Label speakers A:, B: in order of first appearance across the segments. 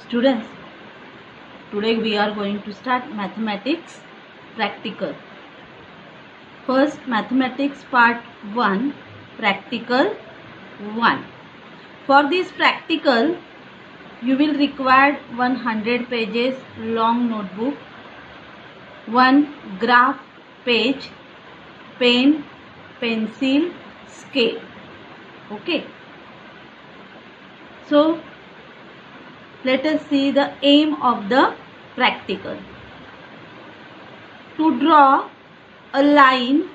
A: Students, today we are going to start mathematics practical. First, mathematics part 1, practical 1. For this practical, you will require 100 pages long notebook, one graph page, pen, pencil, scale. Okay. So, let us see the aim of the practical. To draw a line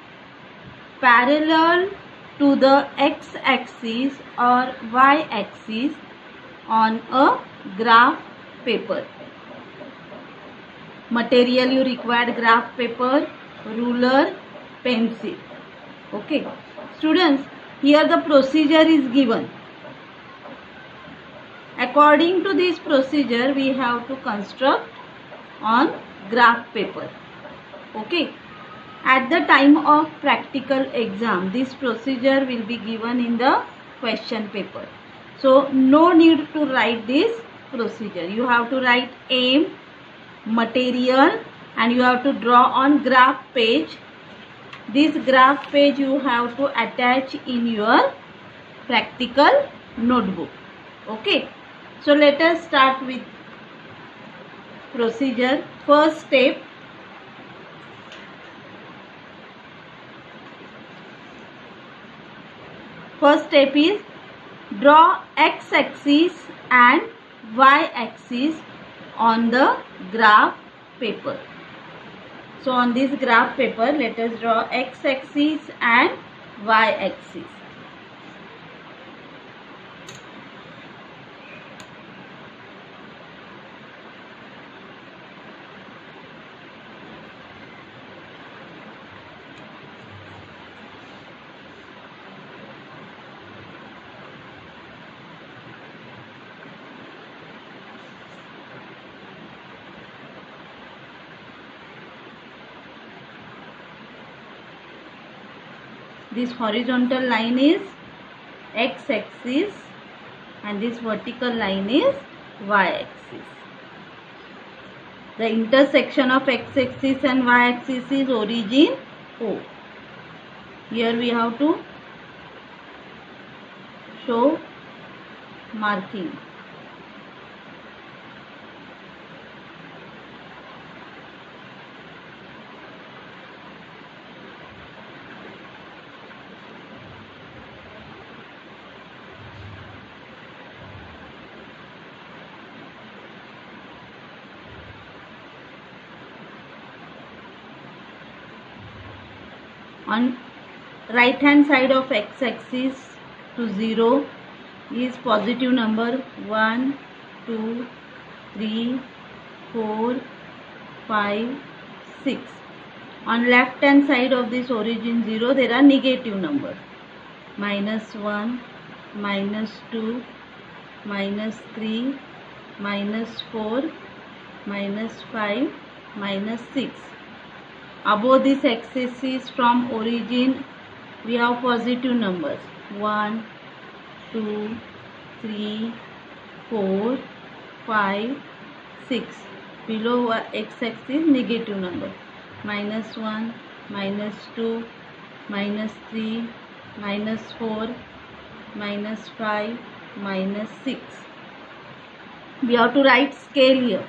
A: parallel to the x-axis or y-axis on a graph paper. Material you required: graph paper, ruler, pencil. Okay. Students, here the procedure is given. According to this procedure, we have to construct on graph paper. Okay. At the time of practical exam, this procedure will be given in the question paper. So, no need to write this procedure. You have to write aim, material, and you have to draw on graph page. This graph page you have to attach in your practical notebook. Okay. So, let us start with procedure. First step, is draw x-axis and y-axis on the graph paper. So, on this graph paper, let us draw x-axis and y-axis. This horizontal line is x-axis and this vertical line is y-axis. The intersection of x-axis and y-axis is origin O. Here we have to show marking. On right hand side of x-axis to 0 is positive number 1, 2, 3, 4, 5, 6. On left hand side of this origin 0 there are negative numbers: -1, -2, -3, -4, -5, -6. Above this axis from origin we have positive numbers 1, 2, 3, 4, 5, 6. Below x-axis negative number: -1, -2, -3, -4, -5, -6. We have to write scale here.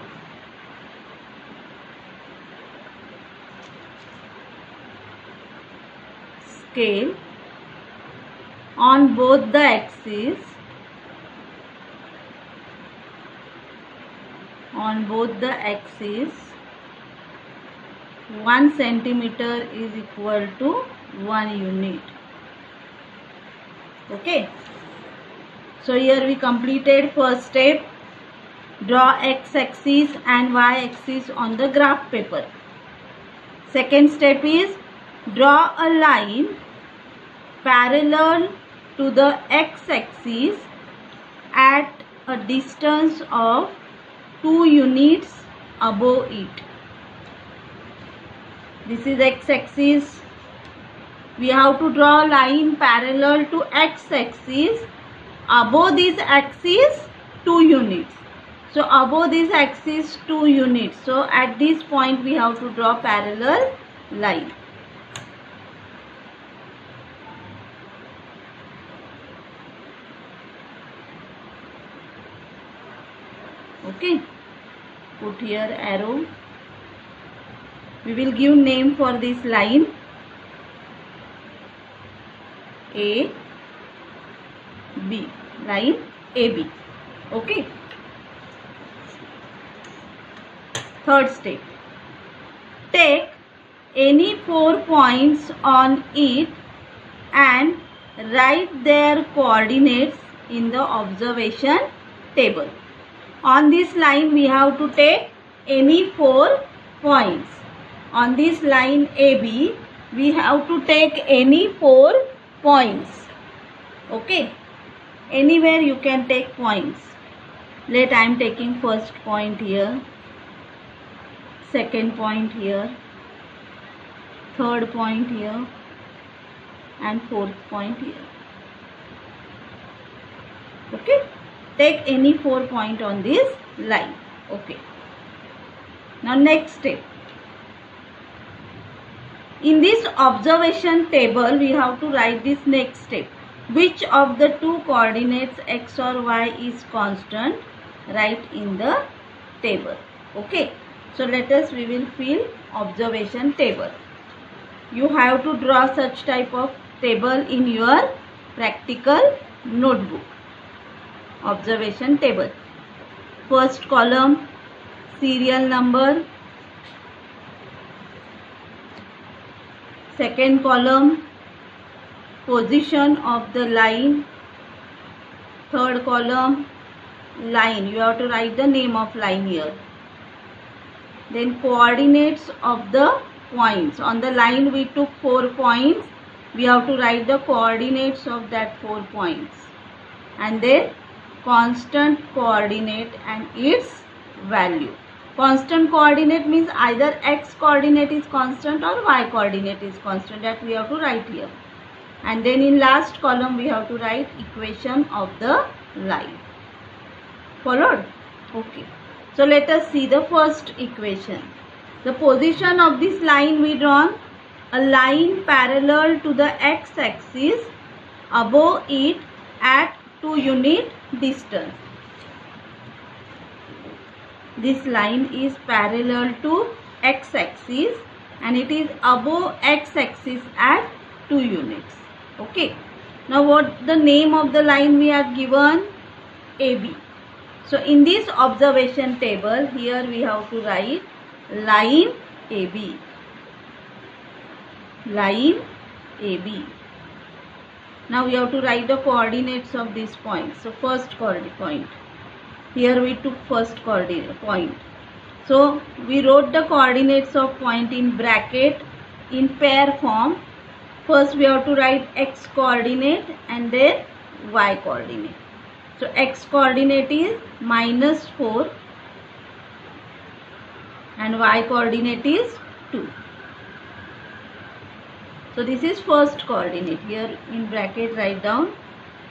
A: Scale on both the axes, 1 centimeter is equal to 1 unit. Okay. So, here we completed first step, draw x-axis and y-axis on the graph paper. Second step is draw a line parallel to the x-axis at a distance of 2 units above it. This is x-axis. We have to draw a line parallel to x-axis. Above this axis 2 units. So above this axis 2 units. So at this point we have to draw parallel line. Okay, put here arrow. We will give name for this line A, B, line AB. Okay. Third step. Take any 4 points on it and write their coordinates in the observation table. On this line we have to take any 4 points. On this line AB we have to take any 4 points. Okay. Anywhere you can take points. Let I am taking first point here, second point here, third point here and fourth point here. Okay. Take any 4 point on this line. Okay. Now next step. In this observation table we have to write this next step. Which of the two coordinates x or y is constant? Write in the table. Okay. So let us, we will fill observation table. You have to draw such type of table in your practical notebook. Observation table. First column serial number. Second column position of the line. Third column line. You have to write the name of line here. Then coordinates of the points. On the line we took 4 points. We have to write the coordinates of that 4 points. And then constant coordinate and its value. Constant coordinate means either x coordinate is constant or y coordinate is constant. That we have to write here. And then in last column we have to write equation of the line. Followed? Okay. So let us see the first equation. The position of this line we drawn a line parallel to the x-axis, above it at 2 unit distance. This line is parallel to x-axis and it is above x-axis at 2 units. Okay. Now what the name of the line we have given? AB. So in this observation table here we have to write line AB. Line AB. Now we have to write the coordinates of this point. So first coordinate point. Here we took first coordinate point. So we wrote the coordinates of point in bracket in pair form. First we have to write x coordinate and then y coordinate. So x coordinate is -4 and y coordinate is 2. So this is first coordinate. Here in bracket write down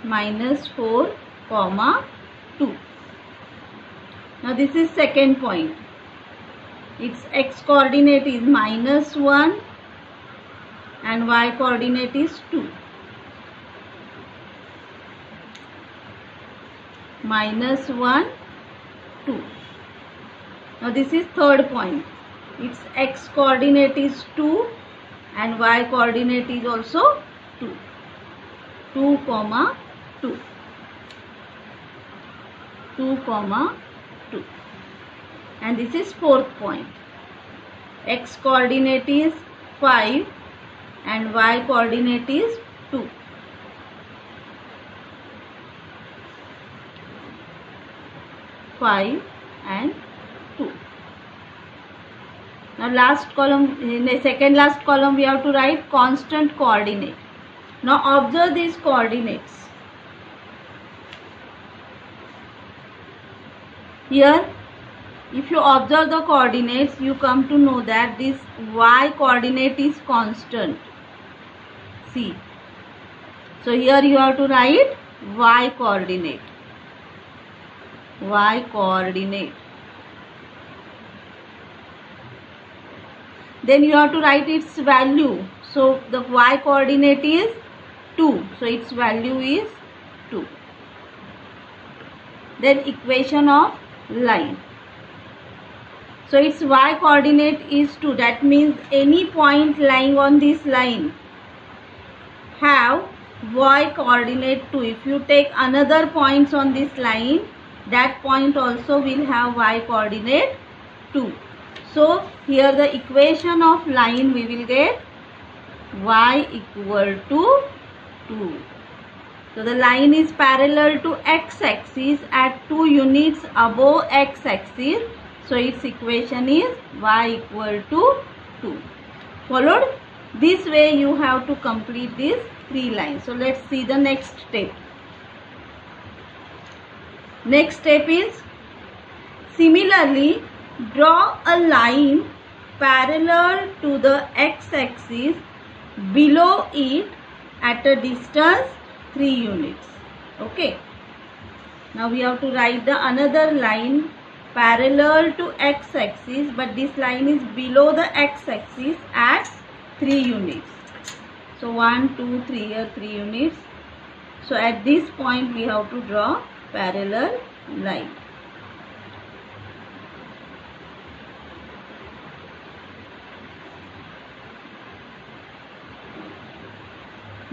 A: -4, -2. Now this is second point. Its x coordinate is -1 and y coordinate is 2. -1, 2. Now this is third point. Its x coordinate is 2 and y coordinate is also 2. 2, 2. 2, 2. And this is fourth point. X coordinate is 5 and y coordinate is 2. And 2. Now last column, in the second last column we have to write constant coordinate. Now observe these coordinates. Here if you observe the coordinates you come to know that this y coordinate is constant. See. So here you have to write y coordinate. y coordinate. Then you have to write its value. So the y coordinate is 2. So its value is 2. Then equation of line. So its y coordinate is 2. That means any point lying on this line have y coordinate 2. If you take another points on this line, that point also will have y coordinate 2. So here the equation of line we will get y equal to 2. So the line is parallel to x-axis at 2 units above x-axis. So its equation is y equal to 2. Followed? This way you have to complete these 3 lines. So let's see the next step. Next step is similarly draw a line parallel to the x-axis below it at a distance 3 units. Okay. Now we have to write the another line parallel to x-axis, but this line is below the x-axis at 3 units. So 1, 2, 3 here 3 units. So at this point we have to draw parallel line.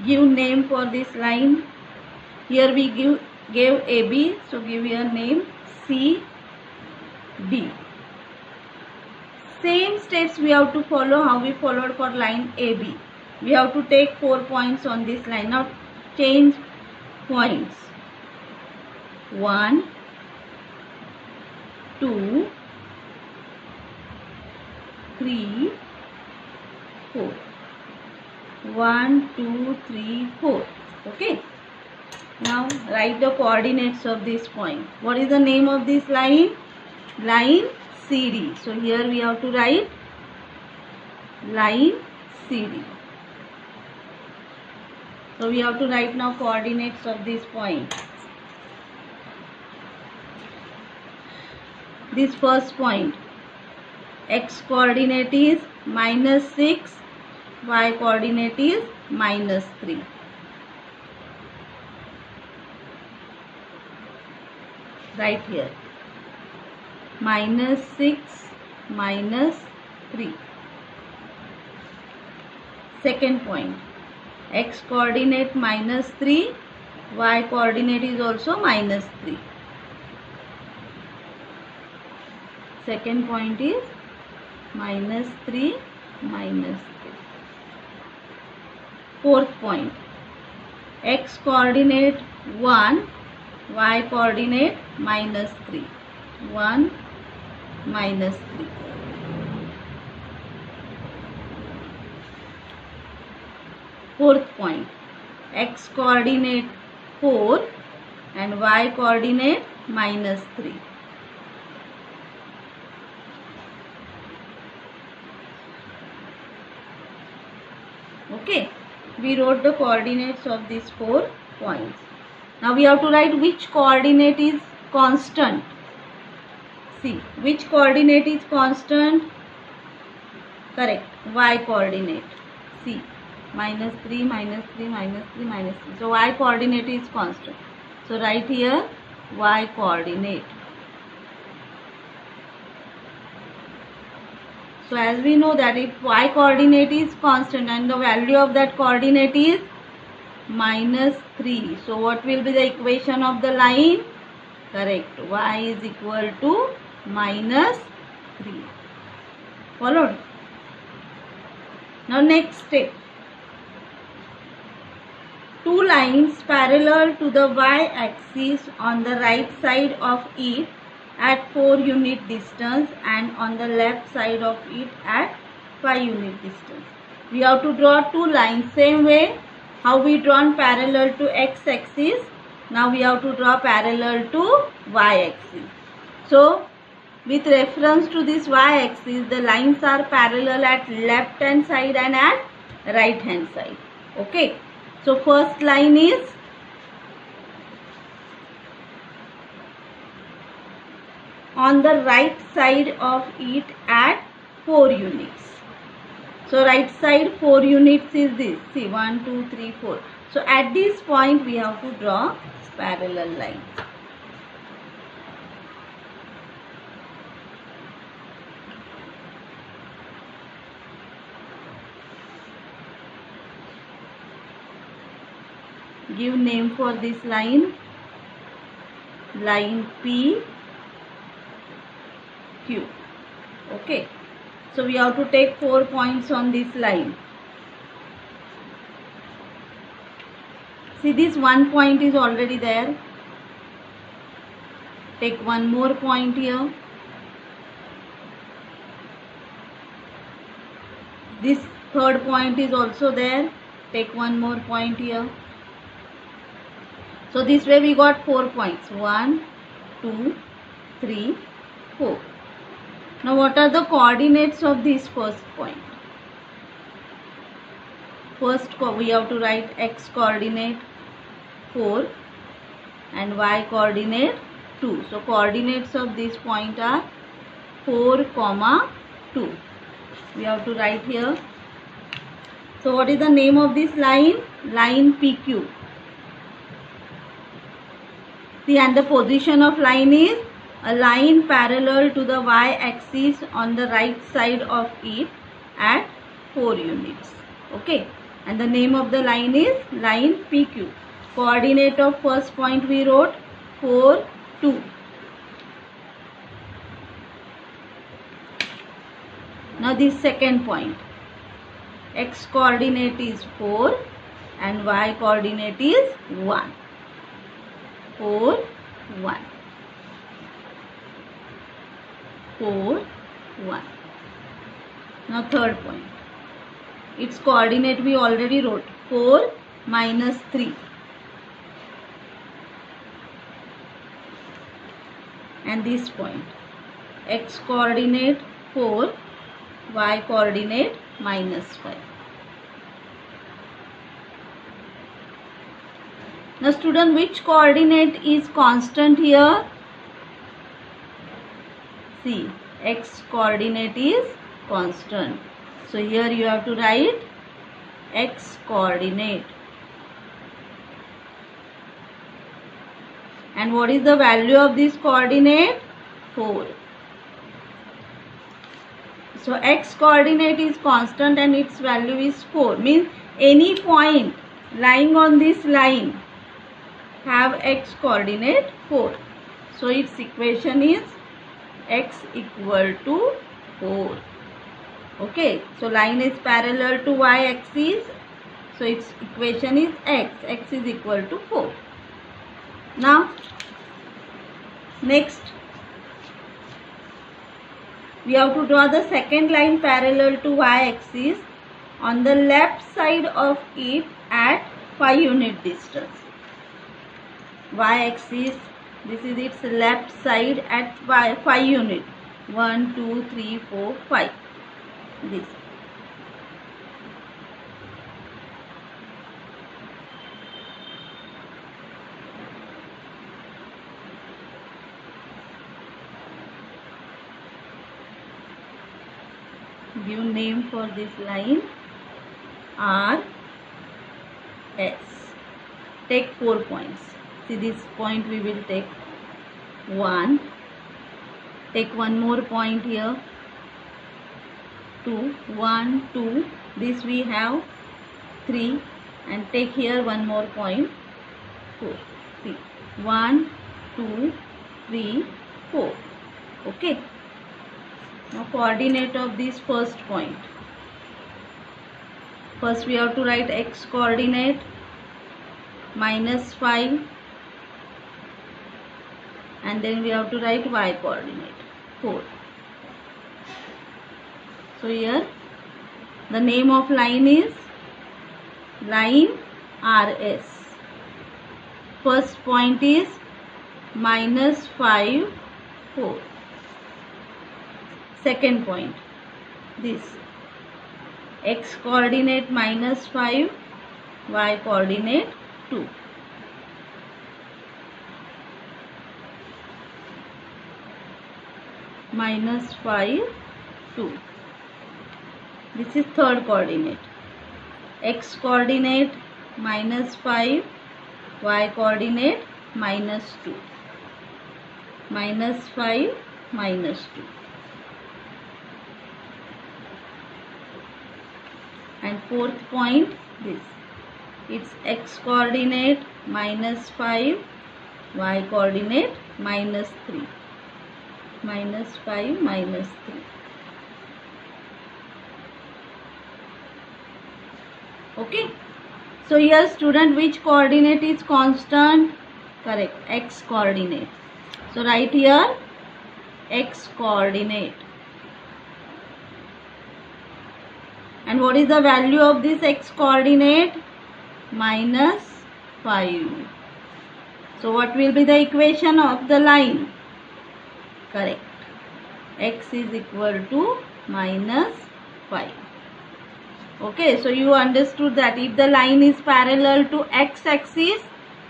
A: Give name for this line. Here we gave AB, so give your name CD. Same steps we have to follow how we followed for line AB. We have to take 4 points on this line. Now change points. 1, 2, 3, 4. 1, 2, 3, 4. Okay. Now write the coordinates of this point. What is the name of this line? Line CD. So here we have to write line CD. So we have to write now coordinates of this point. This first point, x coordinate is -6, y coordinate is -3. Right here, -6, -3. Second point, x coordinate -3, y coordinate is also -3. Second point is -3, -3. Fourth point, x coordinate 1, y coordinate -3. 1, -3. Fourth point, x coordinate 4 and y coordinate -3. Okay, we wrote the coordinates of these 4 points. Now we have to write which coordinate is constant. See, which coordinate is constant? Correct, y coordinate. See, -3, -3, -3, -3. So y coordinate is constant. So write here y coordinate. So as we know that if y coordinate is constant and the value of that coordinate is -3. So what will be the equation of the line? Correct. Y is equal to -3. Followed? Now next step. 2 lines parallel to the y-axis on the right side of it at 4 unit distance and on the left side of it at 5 unit distance. We have to draw 2 lines same way how we drawn parallel to x-axis. Now we have to draw parallel to y-axis. So with reference to this y-axis, the lines are parallel at left hand side and at right hand side. Okay. So first line is on the right side of it at 4 units. So right side 4 units is this. See, 1, 2, 3, 4. So at this point we have to draw parallel line. Give name for this line. Line P Q. Okay. So we have to take 4 points on this line. See, this 1 point is already there. Take one more point here. This third point is also there. Take one more point here. So this way we got 4 points. 1, 2, 3, 4. Now what are the coordinates of this first point? First we have to write x coordinate 4 and y coordinate 2. So coordinates of this point are 4, 2. We have to write here. So what is the name of this line? Line PQ. See, and the position of line is a line parallel to the y-axis on the right side of it at 4 units. Okay. And the name of the line is line PQ. Coordinate of first point we wrote 4, 2. Now this second point. X coordinate is 4 and y coordinate is 1. 4, 1. 4, 1. Now third point. Its coordinate we already wrote. 4 minus 3. And this point. X coordinate 4, y coordinate minus 5. Now student, which coordinate is constant here? See, x coordinate is constant. So here you have to write x coordinate. And what is the value of this coordinate? 4. So x coordinate is constant and its value is 4. Means any point lying on this line have x coordinate 4. So its equation is x equal to 4. Okay. So line is parallel to y axis. So its equation is x. X is equal to 4. Now next we have to draw the second line parallel to y axis on the left side of it at 5 unit distance. Y axis, this is its left side at 5 unit. 1, 2, 3, 4, 5. This. Give name for this line R, S. Take 4 points. See, this point we will take 1. Take one more point here. 2, 1, 2. This we have 3. And take here one more point 4. See, 1, 2, 3, 4. Okay. Now coordinate of this first point. First we have to write x coordinate minus 5 and then we have to write y coordinate 4. So here the name of line is line RS. First point is minus 5, 4. Second point, this x coordinate minus 5, y coordinate 2. minus 5, 2. This is third coordinate. X coordinate minus 5, y coordinate minus 2. Minus 5, minus 2. And fourth point, this. It's x coordinate minus 5, y coordinate minus 3. Minus 5, minus 3. Okay. So here student, which coordinate is constant? Correct, x coordinate. So write here x coordinate. And what is the value of this x coordinate? Minus 5. So what will be the equation of the line? Correct. X is equal to minus 5. Okay, so you understood that if the line is parallel to x-axis,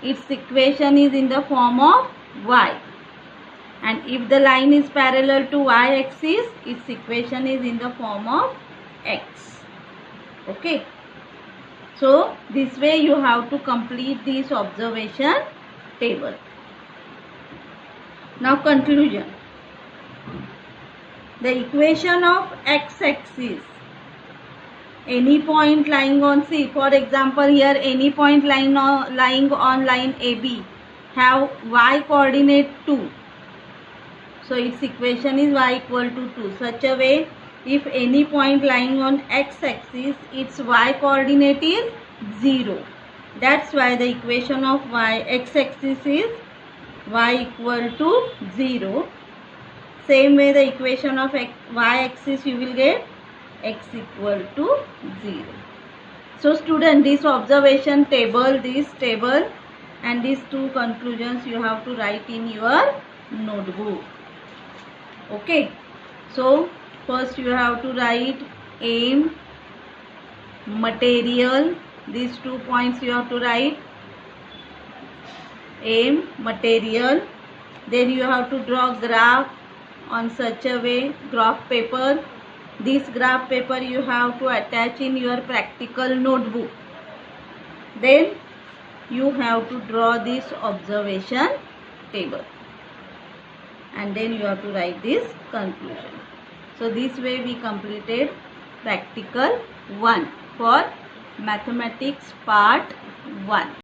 A: its equation is in the form of y. And if the line is parallel to y-axis, its equation is in the form of x. Okay. So this way you have to complete this observation table. Now conclusion. The equation of x-axis, any point lying on, see for example here any point lying on line AB have y coordinate 2. So its equation is y equal to 2. Such a way, if any point lying on x-axis, its y coordinate is 0. That's why the equation of x-axis is y equal to 0. Same way the equation of y-axis you will get x equal to 0. So student, this observation table, this table and these two conclusions you have to write in your notebook. Okay. So first you have to write aim, material. These 2 points you have to write. Aim, material. Then you have to draw graph on such a way, graph paper. This graph paper you have to attach in your practical notebook. Then you have to draw this observation table. And then you have to write this conclusion. So this way we completed practical 1 for mathematics part 1.